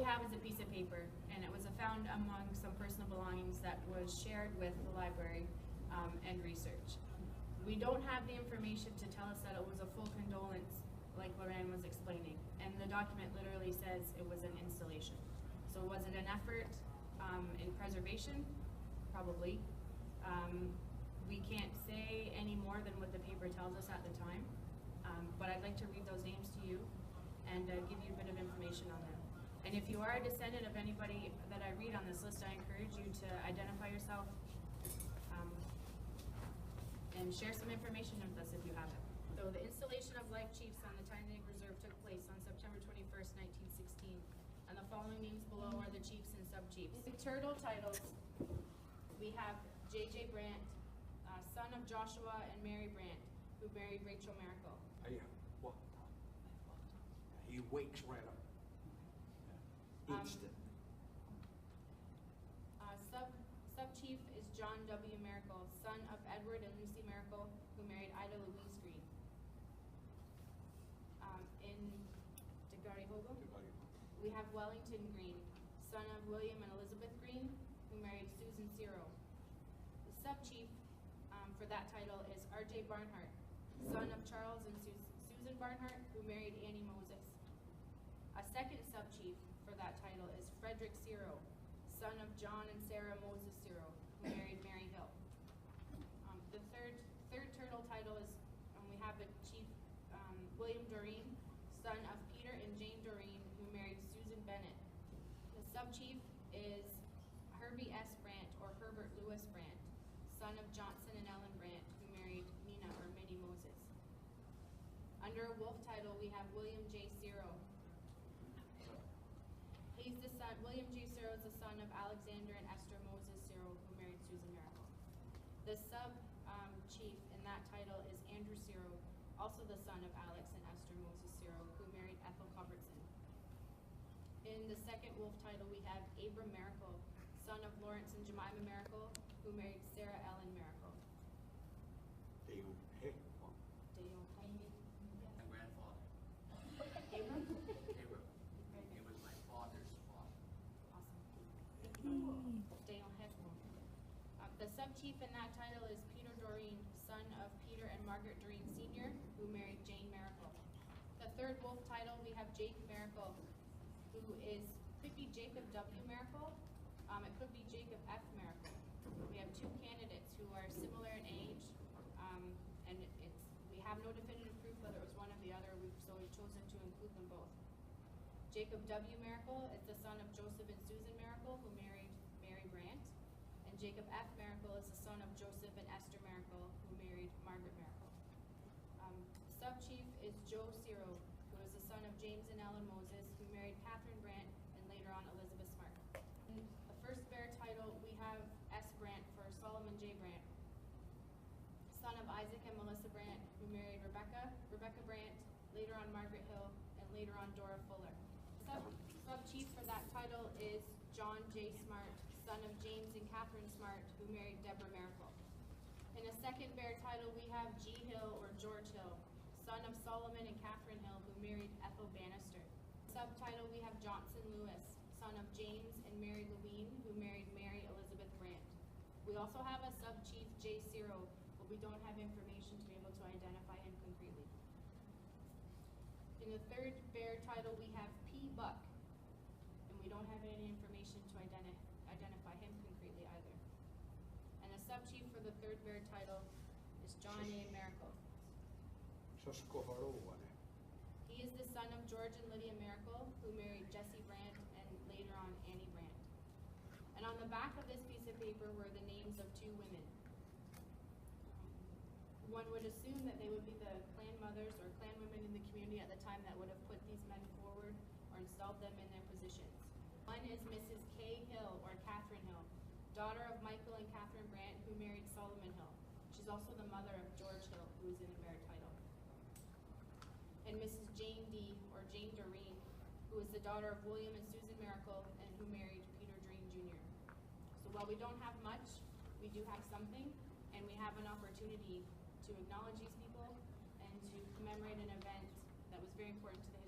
have is a piece of paper, and it was found among some personal belongings that was shared with the library and research. We don't have the information to tell us that it was a full condolence, like Lorraine was explaining, and the document literally says it was an installation. So was it an effort in preservation? Probably. We can't say any more than what the paper tells us at the time, but I'd like to read those names to you and give you a bit of information on them. And if you are a descendant of anybody that I read on this list, I encourage you to identify yourself and share some information with us if you have it. So the installation of life chiefs on the Titanic Reserve took place on September 21st, 1916. And the following names below are the chiefs and sub-chiefs. The turtle titles, we have J.J. Brandt, son of Joshua and Mary Brandt, who married Rachel Miracle. What? He wakes right up. Instant. Sub-chief is John W. Miracle, son of Edward and Lucy Miracle, who married Ida Louise Green. In Degarihogo, we have Wellington Green, son of William and Elizabeth Green, who married Susan Ciro. The sub-chief for that title is R.J. Barnhart, son of Charles and Susan Barnhart, who married Annie Moses. A second sub-chief for that title is Frederick Ciro, son of John and Sarah Moses Ciro, who married Mary Hill. The third turtle title is, we have a chief, William Doreen, son of Peter and Jane Doreen, who married Susan Bennett. The sub-chief is Herbie S. Brandt, or Herbert Lewis Brandt, son of Johnson and Ellen Brandt, who married Nina or Minnie Moses. Under a wolf title, we have William J. Ciro. He's the son, William J. Ciro is the son of Alexander and Esther Moses Ciro, who married Susan Miracle. The sub-chief in that title is Andrew Ciro, also the son of Alex and Esther Moses Ciro, who married Ethel Culbertson. In the second wolf title, we have Abram Miracle, son of Lawrence and Jemima Miracle, who married Sarah Ellen Miracle. My grandfather. Abram? Abram. It was my father's father. Awesome. The sub-chief in that title is Peter Doreen, son of Peter and Margaret Doreen Sr., who married Jane Miracle. The third wolf title, we have Jake Miracle, who could be Jacob W. Miracle, it could be Jacob F. Miracle. We have two candidates who are similar in age, and we have no definitive proof whether it was one or the other, so we've chosen to include them both. Jacob W. Miracle is the son of Joseph and Susan Miracle, who married Mary Brandt. And Jacob F. Miracle is the son of Joseph and Esther Miracle, who married Margaret Miracle. Sub-chief is Joe Ciro, who is the son of James and Ellen Moses, who married Catherine Brandt and later on Elizabeth Smart. In the first bear title, we have S. Brandt for Solomon J. Brandt, son of Isaac and Melissa Brandt, who married Rebecca Brandt, later on Margaret Hill, and later on Dora Fuller. Sub-chief for that title is John J. Smart, son of James and Catherine Smart, who married Deborah Miracle. In a second bear title, we have G. Hill or George Hill, son of Solomon and Catherine Hill, who married Ethel Bannister. Subtitle, we have Johnson Lewis, son of James and Mary Lewine, who married Mary Elizabeth Brandt. We also have a sub-chief, J. Ciro, but we don't have information to be able to identify him concretely. In the third bear title, we have P. Buck, and we don't have any information to identify him concretely either. And a sub-chief for the third bear title is John A. Miracle. He is the son of George and Lydia Miracle, who married Jesse Brandt and later on Annie Brandt. And on the back of this piece of paper were the names of two women. One would assume that they would be the clan mothers or clan women in the community at the time that would have put these men forward or installed them in their positions. One is Mrs. Kay Hill, or Catherine Hill, daughter of Michael and Catherine Brandt, who married Solomon Hill. She's also the mother of George Hill, who is in the bear title. And Mrs. Jane D., or Jane Doreen, who is the daughter of William and Susan Miracle, and who married Peter Doreen Jr. So while we don't have much, we do have something, and we have an opportunity to acknowledge these people and to commemorate an event that was very important to the history